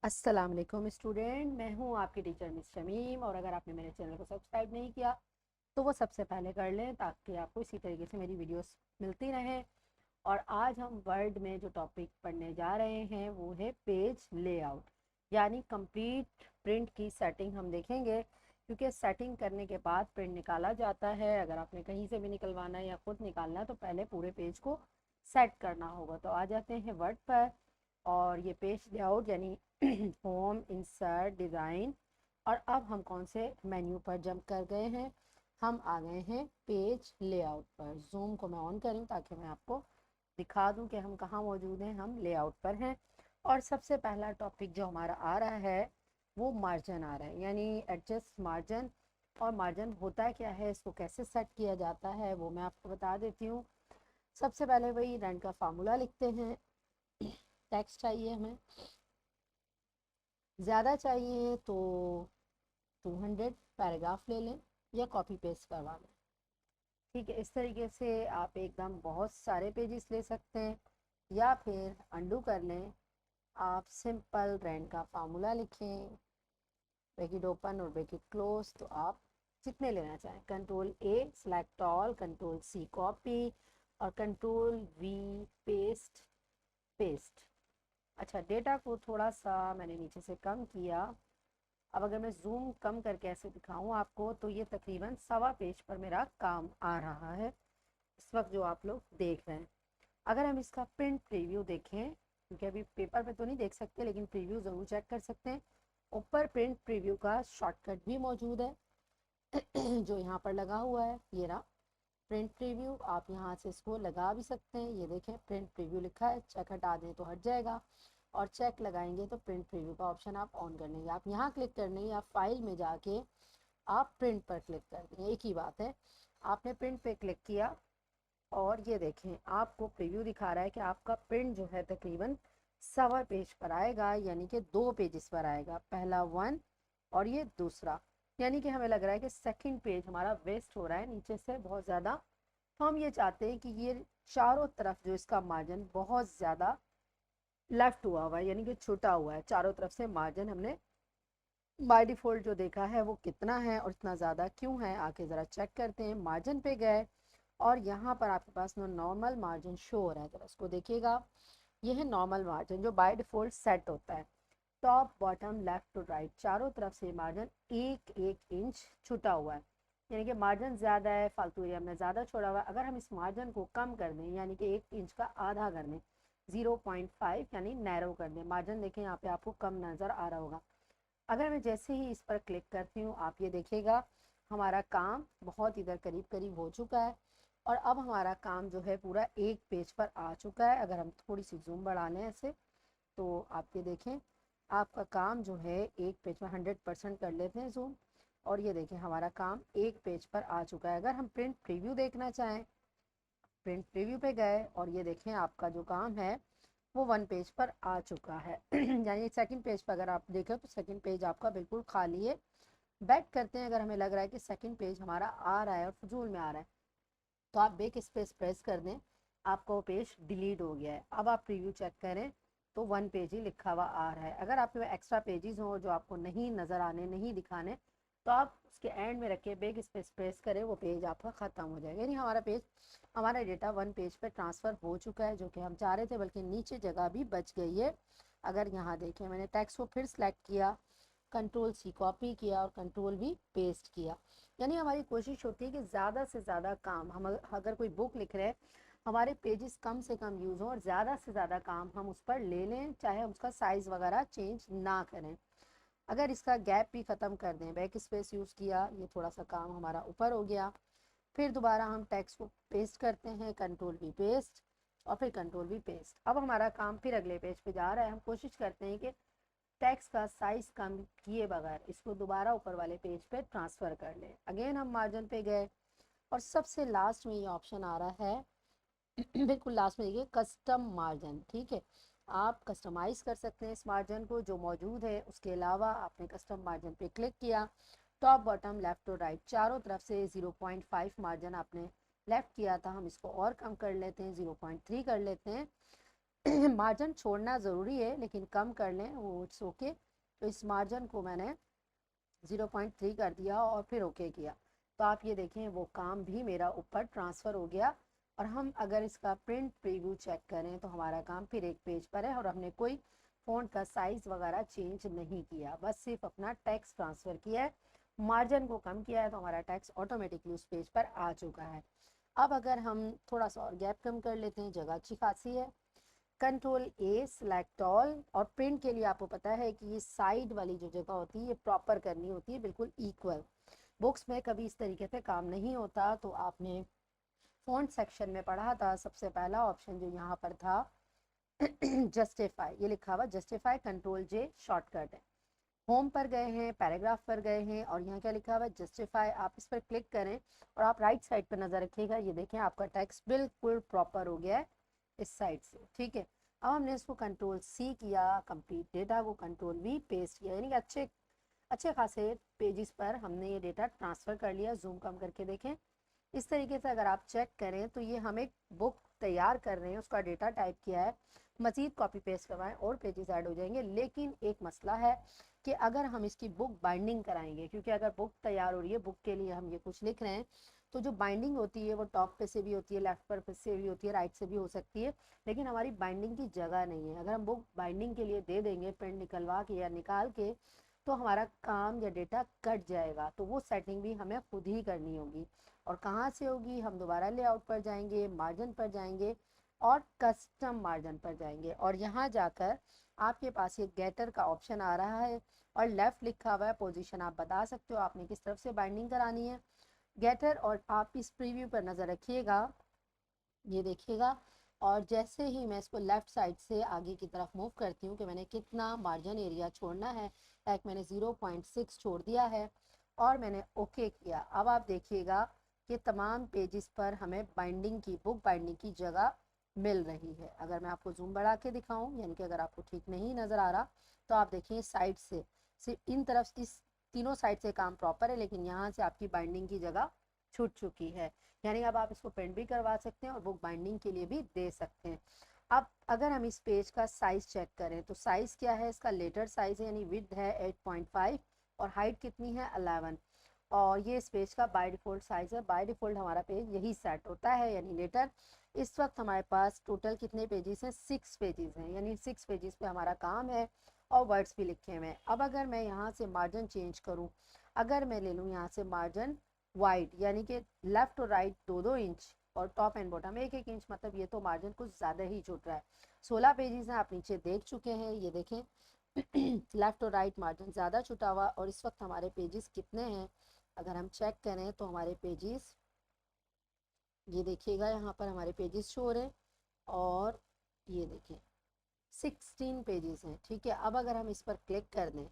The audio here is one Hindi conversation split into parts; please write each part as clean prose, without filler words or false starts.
अस्सलाम वालेकुम स्टूडेंट, मैं हूं आपकी टीचर मिस शमीम। और अगर आपने मेरे चैनल को सब्सक्राइब नहीं किया तो वो सबसे पहले कर लें ताकि आपको इसी तरीके से मेरी वीडियोस मिलती रहें। और आज हम वर्ड में जो टॉपिक पढ़ने जा रहे हैं वो है पेज लेआउट, यानी कंप्लीट प्रिंट की सेटिंग हम देखेंगे। क्योंकि सेटिंग करने के बाद प्रिंट निकाला जाता है। अगर आपने कहीं से भी निकलवाना है या खुद निकालना है तो पहले पूरे पेज को सेट करना होगा। तो आ जाते हैं वर्ड पर। और ये पेज लेआउट यानी होम, इंसर्ट, डिज़ाइन। और अब हम कौन से मेन्यू पर जंप कर गए हैं? हम आ गए हैं पेज लेआउट पर। जूम को मैं ऑन करूँ ताकि मैं आपको दिखा दूं कि हम कहाँ मौजूद हैं। हम लेआउट पर हैं। और सबसे पहला टॉपिक जो हमारा आ रहा है वो मार्जिन आ रहा है, यानी एडजस्ट मार्जिन। और मार्जिन होता क्या है, इसको कैसे सेट किया जाता है वो मैं आपको बता देती हूँ। सबसे पहले वही रैंड का फार्मूला लिखते हैं। टेक्स्ट चाहिए हमें, ज़्यादा चाहिए तो 200 पैराग्राफ ले लें या कॉपी पेस्ट करवा लें। ठीक है, इस तरीके से आप एकदम बहुत सारे पेजेस ले सकते हैं। या फिर अंडू कर लें, आप सिंपल रैंड का फार्मूला लिखें, ब्रैकेट ओपन और ब्रैकेट क्लोज। तो आप जितने लेना चाहें, control A select all, control C copy और कंट्रोल वी पेस्ट। पेस्ट। अच्छा, डेटा को थोड़ा सा मैंने नीचे से कम किया। अब अगर मैं जूम कम करके ऐसे दिखाऊं आपको तो ये तकरीबन 1.25 पेज पर मेरा काम आ रहा है इस वक्त जो आप लोग देख रहे हैं। अगर हम इसका प्रिंट प्रीव्यू देखें, क्योंकि अभी पेपर पे तो नहीं देख सकते लेकिन प्रीव्यू ज़रूर चेक कर सकते हैं। ऊपर प्रिंट प्रीव्यू का शॉर्टकट भी मौजूद है जो यहाँ पर लगा हुआ है, ये रहा प्रिंट प्रीव्यू। आप यहाँ से इसको लगा भी सकते हैं। ये देखें प्रिंट प्रीव्यू लिखा है, चेक हटा दें तो हट जाएगा और चेक लगाएंगे तो प्रिंट प्रीव्यू का ऑप्शन आप ऑन कर लेंगे। आप यहाँ क्लिक करने या फाइल में जाके आप प्रिंट पर क्लिक कर दें, एक ही बात है। आपने प्रिंट पे क्लिक किया और ये देखें आपको प्रीव्यू दिखा रहा है कि आपका प्रिंट जो है तकरीबन 1.25 पेज पर आएगा, यानी कि 2 पेजेस पर आएगा। पहला 1 और ये दूसरा, यानी कि हमें लग रहा है कि सेकंड पेज हमारा वेस्ट हो रहा है नीचे से बहुत ज़्यादा। तो हम ये चाहते हैं कि ये चारों तरफ जो इसका मार्जिन बहुत ज़्यादा लेफ्ट हुआ है, यानी कि छूटा हुआ है चारों तरफ से। मार्जिन हमने बाय डिफ़ॉल्ट जो देखा है वो कितना है और इतना ज़्यादा क्यों है, आके ज़रा चेक करते हैं। मार्जिन पे गए और यहाँ पर आपके पास नॉर्मल मार्जिन शो हो रहा है, तो उसको देखिएगा। ये है नॉर्मल मार्जिन जो बाय डिफ़ॉल्ट सेट होता है। Top bottom left to right चारों तरफ से मार्जिन 1-1 इंच छुटा हुआ है, यानी कि मार्जिन ज़्यादा है, फालतू एरिया में ज़्यादा छोड़ा हुआ है। अगर हम इस मार्जिन को कम कर दें, यानी कि 1 इंच का आधा कर दें, 0.5 यानी नैरो कर दें, मार्जिन देखें यहाँ पे आपको कम नज़र आ रहा होगा। अगर मैं जैसे ही इस पर क्लिक करती हूँ आप ये देखिएगा हमारा काम बहुत इधर करीब करीब हो चुका है। और अब हमारा काम जो है पूरा 1 पेज पर आ चुका है। अगर हम थोड़ी सी जूम बढ़ा लें ऐसे तो आप ये देखें आपका काम जो है 1 पेज पर 100% कर लेते हैं जूम। और ये देखें हमारा काम 1 पेज पर आ चुका है। अगर हम प्रिंट प्रीव्यू देखना चाहें, प्रिंट प्रीव्यू पे गए और ये देखें आपका जो काम है वो 1 पेज पर आ चुका है यानी सेकंड पेज पर अगर आप देखें तो सेकंड पेज आपका बिल्कुल खाली है। बैक करते हैं, अगर हमें लग रहा है कि सेकंड पेज हमारा आ रहा है और फजूल में आ रहा है तो आप बैक स्पेस प्रेस कर दें, आपका वो पेज डिलीट हो गया है। अब आप प्रीव्यू चेक करें तो 1 पेज ही लिखा हुआ आ रहा है। अगर आपके पास एक्स्ट्रा पेजेस हो जो आपको नहीं नज़र आने, नहीं दिखाने, तो आप उसके एंड में रखे बैक स्पेस प्रेस करें, वो पेज आपका ख़त्म हो जाएगा। यानी हमारा पेज, हमारा डेटा 1 पेज पर ट्रांसफ़र हो चुका है जो कि हम चाह रहे थे, बल्कि नीचे जगह भी बच गई है। अगर यहाँ देखें मैंने टेक्स्ट को फिर सेलेक्ट किया, कंट्रोल सी कॉपी किया और कंट्रोल भी पेस्ट किया। यानी हमारी कोशिश होती है कि ज़्यादा से ज़्यादा काम हम अगर कोई बुक लिख रहे हैं, हमारे पेजेस कम से कम यूज़ हों और ज़्यादा से ज़्यादा काम हम उस पर ले लें, चाहे हम उसका साइज़ वगैरह चेंज ना करें। अगर इसका गैप भी ख़त्म कर दें, बैक स्पेस यूज़ किया, ये थोड़ा सा काम हमारा ऊपर हो गया। फिर दोबारा हम टेक्स्ट को पेस्ट करते हैं, कंट्रोल भी पेस्ट और फिर कंट्रोल भी पेस्ट। अब हमारा काम फिर अगले पेज पे जा रहा है। हम कोशिश करते हैं कि टेक्स्ट का साइज कम किए बगैर इसको दोबारा ऊपर वाले पेज पे ट्रांसफ़र कर लें। अगेन हम मार्जिन पे गए और सबसे लास्ट में ये ऑप्शन आ रहा है बिल्कुल लास्ट में, देखिए कस्टम मार्जिन। ठीक है, आप कस्टमाइज़ कर सकते हैं इस मार्जिन को जो मौजूद है। उसके अलावा आपने कस्टम मार्जिन पे क्लिक किया, टॉप बॉटम लेफ़्ट और राइट चारों तरफ से 0.5 मार्जिन आपने लेफ़्ट किया था, हम इसको और कम कर लेते हैं, 0.3 कर लेते हैं। मार्जिन छोड़ना ज़रूरी है लेकिन कम कर लें, वो इट्स ओके। तो इस मार्जिन को मैंने 0.3 कर दिया और फिर ओके किया। तो आप ये देखें वो काम भी मेरा ऊपर ट्रांसफ़र हो गया। और हम अगर इसका प्रिंट प्रीव्यू चेक करें तो हमारा काम फिर एक पेज पर है और हमने कोई फ़ॉन्ट का साइज़ वगैरह चेंज नहीं किया, बस सिर्फ अपना टेक्स्ट ट्रांसफ़र किया है, मार्जिन को कम किया है, तो हमारा टेक्स्ट ऑटोमेटिकली उस पेज पर आ चुका है। अब अगर हम थोड़ा सा और गैप कम कर लेते हैं, जगह अच्छी खासी है, कंट्रोल ए सिलेक्ट ऑल। और प्रिंट के लिए आपको पता है कि ये साइड वाली जो जगह होती है ये प्रॉपर करनी होती है, बिल्कुल इक्वल। बुक्स में कभी इस तरीके से काम नहीं होता। तो आपने फ़ॉन्ट सेक्शन में पढ़ा था, सबसे पहला ऑप्शन जो यहाँ पर था जस्टिफाई, ये लिखा हुआ जस्टिफाई, कंट्रोल जे शॉर्टकट है। होम पर गए हैं, पैराग्राफ पर गए हैं और यहाँ क्या लिखा हुआ है जस्टिफाई, आप इस पर क्लिक करें और आप राइट साइड पर नज़र रखिएगा, ये देखें आपका टेक्स्ट बिल्कुल प्रॉपर हो गया है इस साइड से, ठीक है। अब हमने इसको कंट्रोल सी किया, कंप्लीट डेटा को कंट्रोल वी पेस्ट किया, यानी कि अच्छे अच्छे खासे पेजेस पर हमने ये डेटा ट्रांसफ़र कर लिया। जूम कम करके देखें, इस तरीके से अगर आप चेक करें तो ये हम एक बुक तैयार कर रहे हैं, उसका डेटा टाइप किया है, मज़ीद कॉपी पेस्ट करवाएं और पेजेस ऐड हो जाएंगे। लेकिन एक मसला है कि अगर हम इसकी बुक बाइंडिंग कराएंगे, क्योंकि अगर बुक तैयार हो रही है, बुक के लिए हम ये कुछ लिख रहे हैं, तो जो बाइंडिंग होती है वो टॉप पे से भी होती है, लेफ्ट पर से भी होती है, राइट से भी हो सकती है, लेकिन हमारी बाइंडिंग की जगह नहीं है। अगर हम बुक बाइंडिंग के लिए दे देंगे प्रिंट निकलवा के या निकाल के, तो हमारा काम या डेटा कट जाएगा। तो वो सेटिंग भी हमें खुद ही करनी होगी। और कहाँ से होगी, हम दोबारा लेआउट पर जाएंगे, मार्जिन पर जाएंगे और कस्टम मार्जिन पर जाएंगे और यहाँ जाकर आपके पास ये गेटर का ऑप्शन आ रहा है और लेफ़्ट लिखा हुआ है पोजीशन, आप बता सकते हो आपने किस तरफ से बाइंडिंग करानी है गेटर। और आप इस प्रीव्यू पर नज़र रखिएगा, ये देखिएगा। और जैसे ही मैं इसको लेफ़्ट साइड से आगे की तरफ मूव करती हूँ कि मैंने कितना मार्जिन एरिया छोड़ना है, लाइक मैंने 0.6 छोड़ दिया है और मैंने ओके किया। अब आप देखिएगा कि तमाम पेजेस पर हमें बाइंडिंग की, बुक बाइंडिंग की जगह मिल रही है। अगर मैं आपको जूम बढ़ा के दिखाऊं, यानी कि अगर आपको ठीक नहीं नज़र आ रहा तो आप देखिए साइड से सिर्फ इन तरफ, इस तीनों साइड से काम प्रॉपर है, लेकिन यहाँ से आपकी बाइंडिंग की जगह छूट चुकी है। यानी अब आप इसको प्रिंट भी करवा सकते हैं और बुक बाइंडिंग के लिए भी दे सकते हैं। अब अगर हम इस पेज का साइज़ चेक करें तो साइज़ क्या है, इसका लेटर साइज़ है, यानी विड्थ है 8.5 और हाइट कितनी है 11। और ये इस पेज का बाय डिफ़ॉल्ट साइज़ है, बाय डिफ़ॉल्ट हमारा पेज यही सेट होता है, यानी लेटर। इस वक्त हमारे पास टोटल कितने पेजेस हैं, 6 पेजेस हैं, यानी 6 पेजेस पे हमारा काम है और वर्ड्स भी लिखे हुए हैं। अब अगर मैं यहाँ से मार्जिन चेंज करूँ, अगर मैं ले लूँ यहाँ से मार्जिन वाइड, यानी कि लेफ़्ट और राइट 2-2 इंच और टॉप एंड बॉटम 1-1 इंच, मतलब ये तो मार्जिन कुछ ज़्यादा ही छूट रहा है। 16 पेजेस हैं, आप नीचे देख चुके हैं, ये देखें लेफ़्ट और राइट मार्जिन ज़्यादा छुटा हुआ। और इस वक्त हमारे पेजेस कितने हैं, अगर हम चेक करें तो हमारे पेजेस, ये देखिएगा यहाँ पर हमारे पेजेस शो हो रहे हैं और ये देखें 16 पेजेस हैं, ठीक है। अब अगर हम इस पर क्लिक कर दें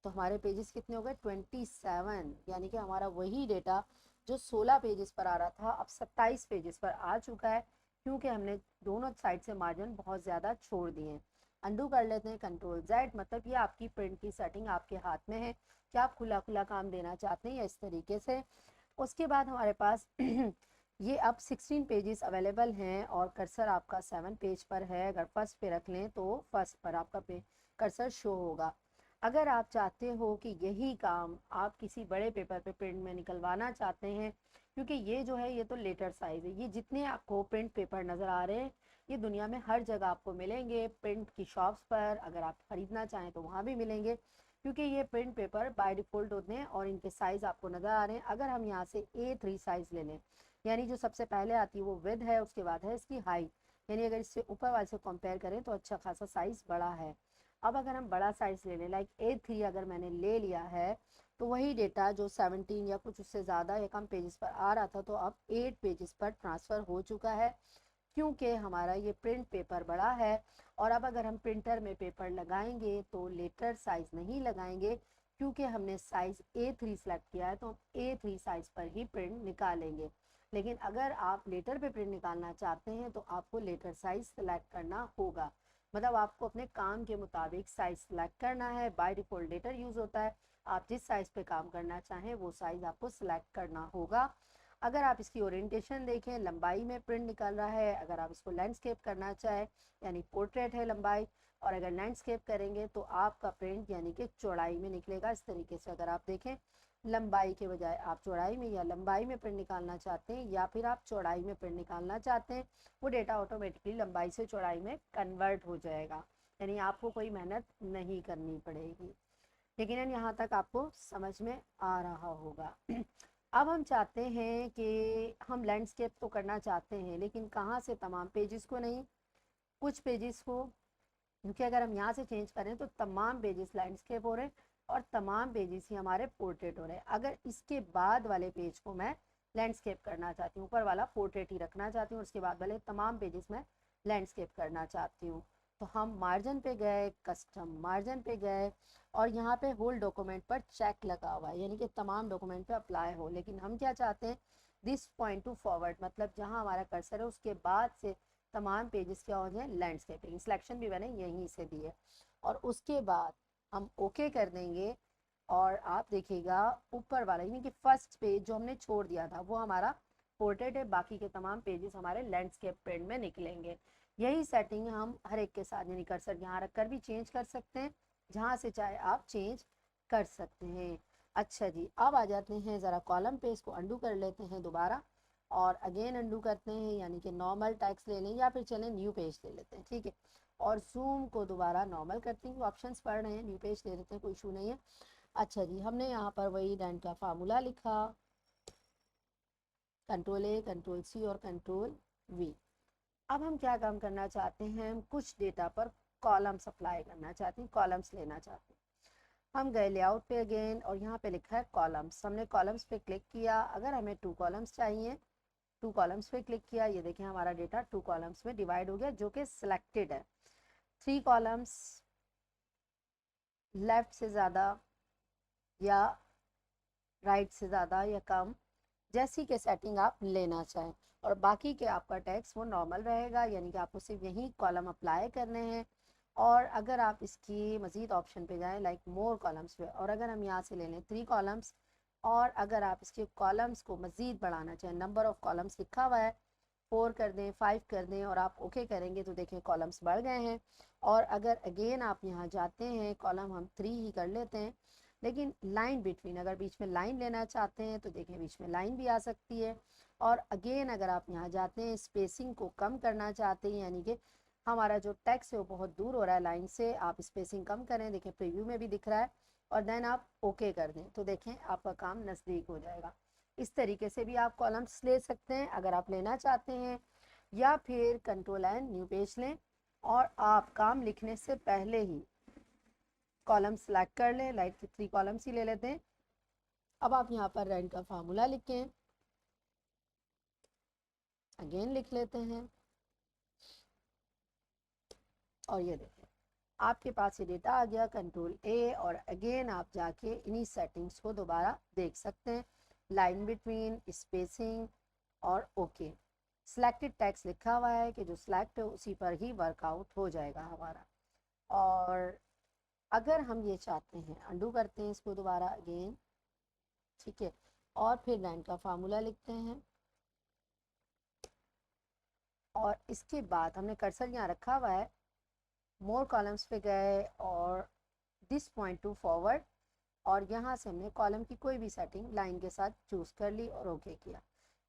तो हमारे पेजेस कितने हो गए 27, यानी कि हमारा वही डेटा जो 16 पेजेस पर आ रहा था अब 27 पेजेस पर आ चुका है, क्योंकि हमने दोनों साइड से मार्जिन बहुत ज़्यादा छोड़ दिए हैं। अंडू कर लेते हैं, कंट्रोल जेड, मतलब ये आपकी प्रिंट की सेटिंग आपके हाथ में है कि आप खुला खुला काम देना चाहते हैं या इस तरीके से। उसके बाद हमारे पास ये अब 16 पेजेस अवेलेबल हैं और कर्सर आपका 7 पेज पर है। अगर फर्स्ट पे रख लें तो फर्स्ट पर आपका कर्सर शो होगा। अगर आप चाहते हो कि यही काम आप किसी बड़े पेपर पे प्रिंट में निकलवाना चाहते हैं, क्योंकि ये जो है ये तो लेटर साइज़ है, ये जितने आपको प्रिंट पेपर नज़र आ रहे हैं ये दुनिया में हर जगह आपको मिलेंगे, प्रिंट की शॉप्स पर अगर आप ख़रीदना चाहें तो वहाँ भी मिलेंगे, क्योंकि ये प्रिंट पेपर बाय डिफ़ॉल्ट होते हैं और इनके साइज़ आपको नज़र आ रहे हैं। अगर हम यहाँ से A3 साइज़ ले लें, यानी जो सबसे पहले आती है वो विड्थ है, उसके बाद है इसकी हाइट, यानी अगर इससे ऊपर वाले से कंपेयर करें तो अच्छा खासा साइज़ बड़ा है। अब अगर हम बड़ा साइज़ ले लें, लाइक A3 अगर मैंने ले लिया है, तो वही डेटा जो 17 या कुछ उससे ज़्यादा या कम पेजेस पर आ रहा था तो अब 8 पेजेस पर ट्रांसफ़र हो चुका है, क्योंकि हमारा ये प्रिंट पेपर बड़ा है। और अब अगर हम प्रिंटर में पेपर लगाएंगे तो लेटर साइज़ नहीं लगाएंगे, क्योंकि हमने साइज़ A3 सेलेक्ट किया है, तो हम A3 साइज़ पर ही प्रिंट निकालेंगे। लेकिन अगर आप लेटर पे प्रिंट निकालना चाहते हैं तो आपको लेटर साइज़ सेलेक्ट करना होगा, मतलब आपको अपने काम के मुताबिक साइज़ सेलेक्ट करना है। बाय डिफ़ॉल्ट लेटर यूज़ होता है, आप जिस साइज़ पे काम करना चाहें वो साइज़ आपको सेलेक्ट करना होगा। अगर आप इसकी ओरिएंटेशन देखें, लंबाई में प्रिंट निकल रहा है। अगर आप इसको लैंडस्केप करना चाहें, यानी पोर्ट्रेट है लंबाई, और अगर लैंडस्केप करेंगे तो आपका प्रिंट यानी कि चौड़ाई में निकलेगा। इस तरीके से अगर आप देखें, लंबाई के बजाय आप चौड़ाई में या लंबाई में प्रिंट निकालना चाहते हैं, या फिर आप चौड़ाई में प्रिंट निकालना चाहते हैं, वो डेटा ऑटोमेटिकली लंबाई से चौड़ाई में कन्वर्ट हो जाएगा, यानी आपको कोई मेहनत नहीं करनी पड़ेगी। लेकिन यहाँ तक आपको समझ में आ रहा होगा। अब हम चाहते हैं कि हम लैंडस्केप तो करना चाहते हैं, लेकिन कहाँ से, तमाम पेजेस को नहीं, कुछ पेजेस को, क्योंकि अगर हम यहाँ से चेंज करें तो तमाम पेजेस लैंडस्केप हो रहे हैं और तमाम पेजेस ही हमारे पोर्ट्रेट हो रहे हैं। अगर इसके बाद वाले पेज को मैं लैंडस्केप करना चाहती हूँ, ऊपर वाला पोर्ट्रेट ही रखना चाहती हूँ, उसके बाद वाले तमाम पेजेस में लैंडस्केप करना चाहती हूँ, तो हम मार्जिन पे गए, कस्टम मार्जिन पे गए, और यहाँ पे होल डॉक्यूमेंट पर चेक लगा हुआ है, यानी कि तमाम डॉक्यूमेंट पे अप्लाई हो। लेकिन हम क्या चाहते हैं, दिस पॉइंट टू फॉरवर्ड, मतलब जहाँ हमारा कर्सर है उसके बाद से तमाम पेजेस क्या हो जाए, लैंडस्केपिंग। सिलेक्शन भी मैंने यहीं से दी है, और उसके बाद हम ओके कर देंगे, और आप देखिएगा ऊपर वाला यानी कि फर्स्ट पेज जो हमने छोड़ दिया था वो हमारा पोर्ट्रेट है, बाकी के तमाम पेजेस हमारे लैंडस्केप प्रिंट में निकलेंगे। यही सेटिंग हम हर एक के साथ, यानी कर्सर यहाँ रख कर भी चेंज कर सकते हैं, जहाँ से चाहे आप चेंज कर सकते हैं। अच्छा जी, अब आ जाते हैं ज़रा कॉलम पे, इसको अंडू कर लेते हैं दोबारा, और अगेन अंडू करते हैं, यानी कि नॉर्मल टेक्स्ट ले लें, या फिर चलें न्यू पेज ले लेते हैं, ठीक है। और जूम को दोबारा नॉर्मल करते हैं, ऑप्शंस पढ़ रहे हैं, न्यू पेज ले लेते हैं, कोई इशू नहीं है। अच्छा जी, हमने यहाँ पर वही रैंड का फार्मूला लिखा, कंट्रोल ए, कंट्रोल सी और कंट्रोल वी। अब हम क्या काम करना चाहते हैं, हम कुछ डेटा पर कॉलम्स अप्लाई करना चाहते हैं, कॉलम्स लेना चाहते हैं। हम गए लेआउट पे अगेन, और यहाँ पे लिखा है कॉलम्स, हमने कॉलम्स पे क्लिक किया। अगर हमें 2 कॉलम्स चाहिए, 2 कॉलम्स पे क्लिक किया, ये देखें हमारा डेटा 2 कॉलम्स में डिवाइड हो गया, जो कि सिलेक्टेड है। 3 कॉलम्स लेफ्ट से ज़्यादा या राइट से ज़्यादा या कम, जैसी के सेटिंग आप लेना चाहें, और बाकी के आपका टेक्स्ट वो नॉर्मल रहेगा, यानी कि आपको सिर्फ यही कॉलम अप्लाई करने हैं। और अगर आप इसकी मज़ीद ऑप्शन पे जाएं, लाइक मोर कॉलम्स पे, और अगर हम यहाँ से ले लें 3 कॉलम्स, और अगर आप इसके कॉलम्स को मज़ीद बढ़ाना चाहें, नंबर ऑफ़ कॉलम्स लिखा हुआ है, 4 कर दें, 5 कर दें, और आप ओके करेंगे तो देखें कॉलम्स बढ़ गए हैं। और अगर अगेन आप यहाँ जाते हैं, कॉलम हम 3 ही कर लेते हैं, लेकिन लाइन बिटवीन, अगर बीच में लाइन लेना चाहते हैं तो देखें बीच में लाइन भी आ सकती है। और अगेन अगर आप यहाँ जाते हैं, स्पेसिंग को कम करना चाहते हैं, यानी कि हमारा जो टेक्स्ट है वो बहुत दूर हो रहा है लाइन से, आप स्पेसिंग कम करें, देखें प्रीव्यू में भी दिख रहा है, और देन आप ओके कर दें तो देखें आपका काम नज़दीक हो जाएगा। इस तरीके से भी आप कॉलम्स ले सकते हैं अगर आप लेना चाहते हैं, या फिर कंट्रोल एंड न्यू पेज लें, और आप काम लिखने से पहले ही कॉलम सेलेक्ट कर लें, लाइक 3 कॉलम्स ही ले लेते हैं। अब आप यहाँ पर रैंड का फार्मूला लिखें, अगेन लिख लेते हैं, और ये देखें आपके पास ये डेटा आ गया, कंट्रोल ए, और अगेन आप जाके इन्हीं सेटिंग्स को दोबारा देख सकते हैं, लाइन बिटवीन, स्पेसिंग और ओके। सिलेक्टेड टेक्स्ट लिखा हुआ है कि जो सिलेक्ट है उसी पर ही वर्कआउट हो जाएगा हमारा। और अगर हम ये चाहते हैं, अंडू करते हैं इसको दोबारा अगेन, ठीक है, और फिर रैंड का फार्मूला लिखते हैं, और इसके बाद हमने कर्सर यहाँ रखा हुआ है, मोर कॉलम्स पे गए और दिस पॉइंट टू फॉरवर्ड, और यहाँ से हमने कॉलम की कोई भी सेटिंग लाइन के साथ चूज़ कर ली और ओके किया,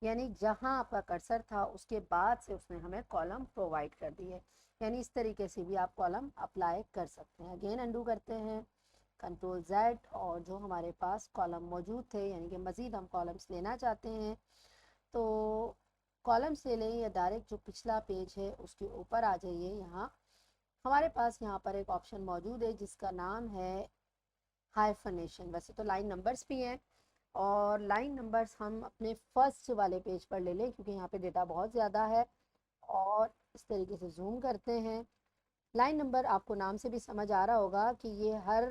यानी जहाँ आपका कर्सर था उसके बाद से उसने हमें कॉलम प्रोवाइड कर दी है। यानी इस तरीके से भी आप कॉलम अप्लाई कर सकते हैं। अगेन अंडू करते हैं, कंट्रोल जेड, और जो हमारे पास कॉलम मौजूद थे, यानी कि मज़ीद हम कॉलम्स लेना चाहते हैं तो कॉलम्स ले लें, या डायरेक्ट जो पिछला पेज है उसके ऊपर आ जाइए। यहाँ हमारे पास यहाँ पर एक ऑप्शन मौजूद है जिसका नाम है हाइफनेशन। वैसे तो लाइन नंबर्स भी हैं, और लाइन नंबर्स हम अपने फर्स्ट वाले पेज पर ले लें क्योंकि यहाँ पे डेटा बहुत ज़्यादा है, और इस तरीके से जूम करते हैं। लाइन नंबर आपको नाम से भी समझ आ रहा होगा कि ये हर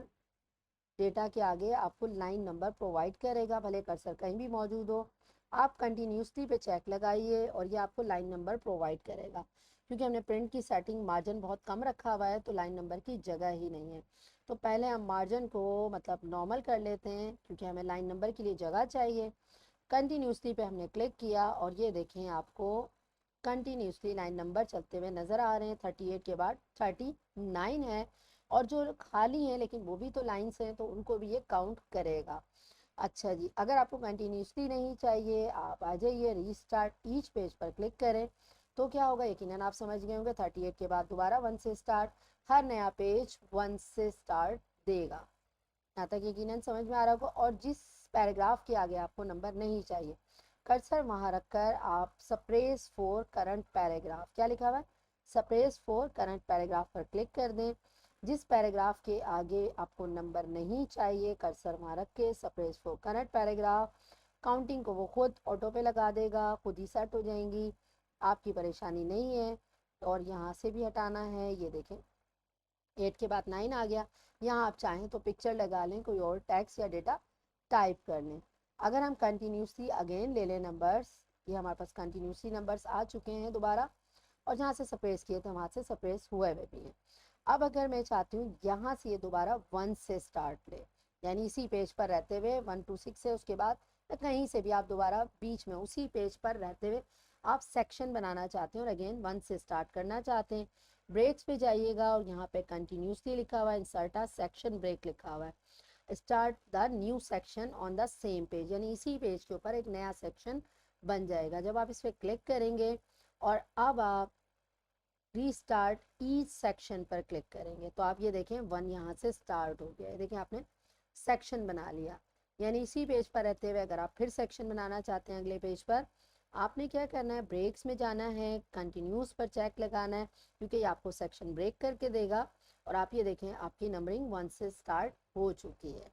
डेटा के आगे आपको लाइन नंबर प्रोवाइड करेगा, भले कर्सर कहीं भी मौजूद हो। आप कंटिन्यूसली पे चेक लगाइए और ये आपको लाइन नंबर प्रोवाइड करेगा। क्योंकि हमने प्रिंट की सेटिंग मार्जिन बहुत कम रखा हुआ है तो लाइन नंबर की जगह ही नहीं है। तो पहले हम मार्जिन को मतलब नॉर्मल कर लेते हैं क्योंकि हमें लाइन नंबर के लिए जगह चाहिए। कंटिन्यूसली पे हमने क्लिक किया और ये देखें आपको कंटिन्यूसली 9 नंबर चलते हुए नज़र आ रहे हैं। 38 के बाद 39 है और जो खाली हैं लेकिन वो भी तो लाइन्स हैं तो उनको भी ये काउंट करेगा। अच्छा जी, अगर आपको कंटिन्यूसली नहीं चाहिए आप आ जाइए रीस्टार्ट ईच पेज पर क्लिक करें तो क्या होगा, यकीनन आप समझ गए होंगे 38 के बाद दोबारा 1 से स्टार्ट, हर नया पेज 1 से स्टार्ट देगा। यहाँ तक यकीनन समझ में आ रहा होगा। और जिस पैराग्राफ के आगे आपको नंबर नहीं चाहिए, कर्सर वहाँ रखकर आप सप्रेस फॉर करंट पैराग्राफ, क्या लिखा हुआ है, सप्रेस फॉर करंट पैराग्राफ पर क्लिक कर दें। जिस पैराग्राफ के आगे आपको नंबर नहीं चाहिए, कर्सर वहाँ रख के suppress for current paragraph, counting को वो खुद ऑटो पे लगा देगा, खुद ही सेट हो जाएंगी, आपकी परेशानी नहीं है। और यहाँ से भी हटाना है, ये देखें 8 के बाद 9 आ गया। यहाँ आप चाहें तो पिक्चर लगा लें, कोई और टेक्स्ट या डेटा टाइप कर लें। अगर हम कंटिन्यूसली अगेन ले लें नंबर्स, ये हमारे पास कंटिन्यूसली नंबर्स आ चुके हैं दोबारा, और जहाँ से सप्रेस किए थे वहाँ से सप्रेस हुए हुए भी हैं। अब अगर मैं चाहती हूँ यहाँ से ये दोबारा 1 से स्टार्ट ले, यानी इसी पेज पर रहते हुए 1 to 6 है, उसके बाद कहीं से भी आप दोबारा बीच में उसी पेज पर रहते हुए आप सेक्शन बनाना चाहते हैं और अगेन 1 से स्टार्ट करना चाहते हैं, ब्रेक्स पे जाइएगा और यहाँ पे कंटिन्यूसली लिखा हुआ है, इंसर्ट अ सेक्शन ब्रेक लिखा हुआ है, start the new section on the same page, यानी इसी पेज के ऊपर एक नया सेक्शन बन जाएगा। जब आप इस पर क्लिक करेंगे और अब आप रीस्टार्ट ईच सेक्शन पर क्लिक करेंगे तो आप ये देखें 1 यहाँ से स्टार्ट हो गया है। देखिए आपने सेक्शन बना लिया, यानी इसी पेज पर रहते हुए अगर आप फिर सेक्शन बनाना चाहते हैं अगले पेज पर, आपने क्या करना है, ब्रेक्स में जाना है, कंटिन्यूस पर चेक लगाना है क्योंकि ये आपको सेक्शन ब्रेक करके देगा। और आप ये देखें आपकी नंबरिंग 1 से स्टार्ट हो चुकी है।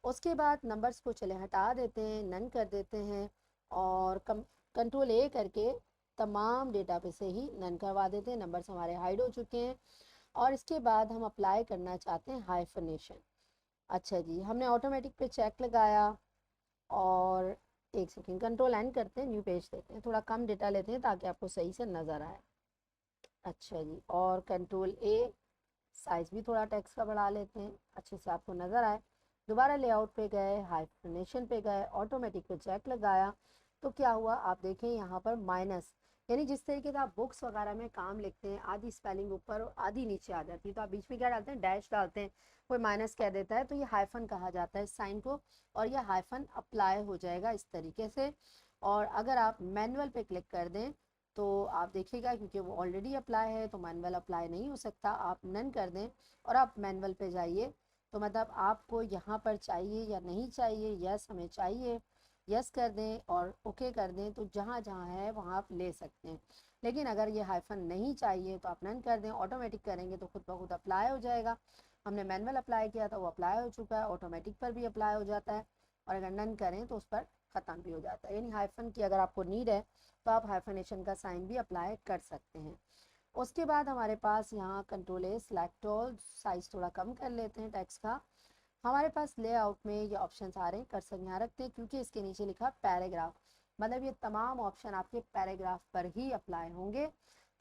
उसके बाद नंबर्स को चले हटा देते हैं, नन कर देते हैं और कंट्रोल ए करके तमाम डेटा पे से ही नन करवा देते हैं। नंबर्स हमारे हाइड हो चुके हैं और इसके बाद हम अप्लाई करना चाहते हैं हाइफनेशन। अच्छा जी, हमने ऑटोमेटिक पे चेक लगाया और एक सेकेंड कंट्रोल एन करते हैं, न्यू पेज देते हैं, थोड़ा कम डेटा लेते हैं ताकि आपको सही से नज़र आए। अच्छा जी, और कंट्रोल ए, साइज़ भी थोड़ा टेक्स्ट का बढ़ा लेते हैं अच्छे से आपको नज़र आए। दोबारा लेआउट पे गए, हाइफनेशन पे गए, ऑटोमेटिक पे चेक लगाया तो क्या हुआ, आप देखें यहाँ पर माइनस, यानी जिस तरीके से आप बुक्स वगैरह में काम लिखते हैं आधी स्पेलिंग ऊपर और आधी नीचे आ जाती है तो आप बीच में क्या डालते हैं, डैश डालते हैं, कोई माइनस कह देता है तो ये हाइफन कहा जाता है इस साइन को, और ये हाइफन अप्लाई हो जाएगा इस तरीके से। और अगर आप मैनुअल पे क्लिक कर दें तो आप देखिएगा क्योंकि वो ऑलरेडी अप्लाई है तो मैनुअल अप्लाई नहीं हो सकता, आप नन कर दें और आप मैनुअल पे जाइए तो मतलब आपको यहाँ पर चाहिए या नहीं चाहिए, यस हमें चाहिए, यस कर दें और ओके कर दें तो जहाँ जहाँ है वहाँ आप ले सकते हैं। लेकिन अगर ये हाइफन नहीं चाहिए तो आप नन कर दें, ऑटोमेटिक करेंगे तो खुद ब खुद अप्लाई हो जाएगा। हमने मैनुअल अप्लाई किया था वो अप्लाई हो चुका है, ऑटोमेटिक पर भी अप्लाई हो जाता है और अगर नन करें तो उस पर ख़त्म भी हो जाता है। यानी हाइफन की अगर आपको नीड है तो आप हाइफनेशन का साइन भी अप्लाई कर सकते हैं। उसके बाद हमारे पास यहाँ control A, select all, size थोड़ा कम कर लेते हैं टेक्स्ट का। हमारे पास लेआउट में ये ऑप्शंस आ रहे हैं, कर्सर यहाँ रखते हैं क्योंकि इसके नीचे लिखा पैराग्राफ, मतलब ये तमाम ऑप्शन आपके पैराग्राफ पर ही अप्लाई होंगे।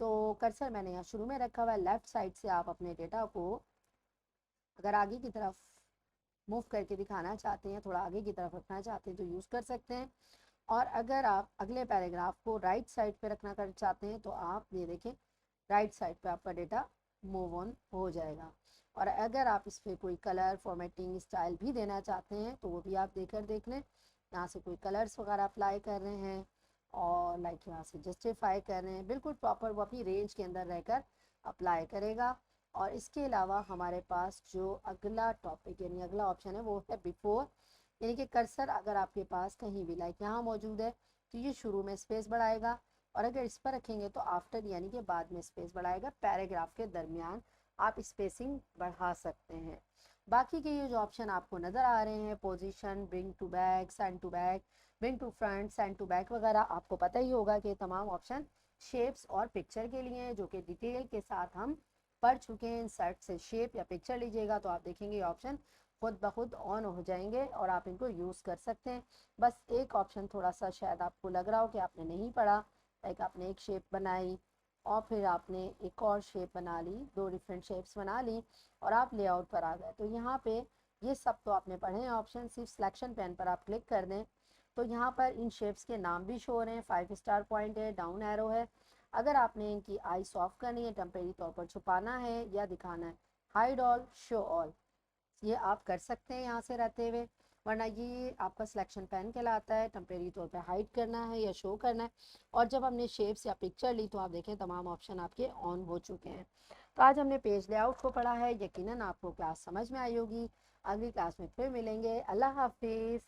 तो कर्सर मैंने यहाँ शुरू में रखा हुआ है, लेफ़्ट साइड से आप अपने डेटा को अगर आगे की तरफ मूव करके दिखाना चाहते हैं, थोड़ा आगे की तरफ रखना चाहते हैं तो यूज़ कर सकते हैं। और अगर आप अगले पैराग्राफ को राइट साइड पे रखना कर चाहते हैं तो आप ये देखें राइट साइड पे आपका डेटा मूव ऑन हो जाएगा। और अगर आप इस पर कोई कलर फॉर्मेटिंग स्टाइल भी देना चाहते हैं तो वो भी आप देख लें, यहाँ से कोई कलर्स वगैरह अप्लाई कर रहे हैं और लाइक यहाँ से जस्टिफाई कर रहे हैं, बिल्कुल प्रॉपर वो अपनी रेंज के अंदर रहकर अप्लाई करेगा। और इसके अलावा हमारे पास जो अगला टॉपिक यानी अगला ऑप्शन है वो है बिफोर, यानी कि कर्सर अगर आपके पास कहीं भी लाइक यहाँ मौजूद है तो ये शुरू में स्पेस बढ़ाएगा और अगर इस पर रखेंगे तो आफ्टर यानी कि बाद में स्पेस बढ़ाएगा। पैराग्राफ के दरमियान आप स्पेसिंग बढ़ा सकते हैं। बाकी के ये जो ऑप्शन आपको नज़र आ रहे हैं, position, bring to back, send to back, bring to front, send to back वगैरह, आपको पता ही होगा कि तमाम ऑप्शन शेप्स और पिक्चर के लिए हैं जो कि डिटेल के साथ हम पढ़ चुके हैं। इंसर्ट से शेप या पिक्चर लीजिएगा तो आप देखेंगे ये ऑप्शन खुद ब खुद ऑन हो जाएंगे और आप इनको यूज़ कर सकते हैं। बस एक ऑप्शन थोड़ा सा शायद आपको लग रहा हो कि आपने नहीं पढ़ा, लाइक आपने एक शेप बनाई और फिर आपने एक और शेप बना ली, दो डिफरेंट शेप्स बना ली और आप लेआउट पर आ गए। तो यहाँ पे ये सब तो आपने पढ़े हैं ऑप्शन, सिर्फ सिलेक्शन पेन पर आप क्लिक कर दें तो यहाँ पर इन शेप्स के नाम भी शो हो रहे हैं, 5 स्टार पॉइंट है, डाउन एरो है। अगर आपने इनकी आई ऑफ करनी है, टेम्परेरी तौर पर छुपाना है या दिखाना है, हाइड ऑल, शो ऑल, ये आप कर सकते हैं यहाँ से रहते हुए। वरना ये आपका सिलेक्शन पेन कहलाता है, टेम्परेरी तौर पे हाइड करना है या शो करना है। और जब हमने शेप्स या पिक्चर ली तो आप देखें तमाम ऑप्शन आपके ऑन हो चुके हैं। तो आज हमने पेज लेआउट को पढ़ा है, यकीनन आपको क्लास समझ में आई होगी। अगली क्लास में फिर मिलेंगे। अल्लाह हाफिज़।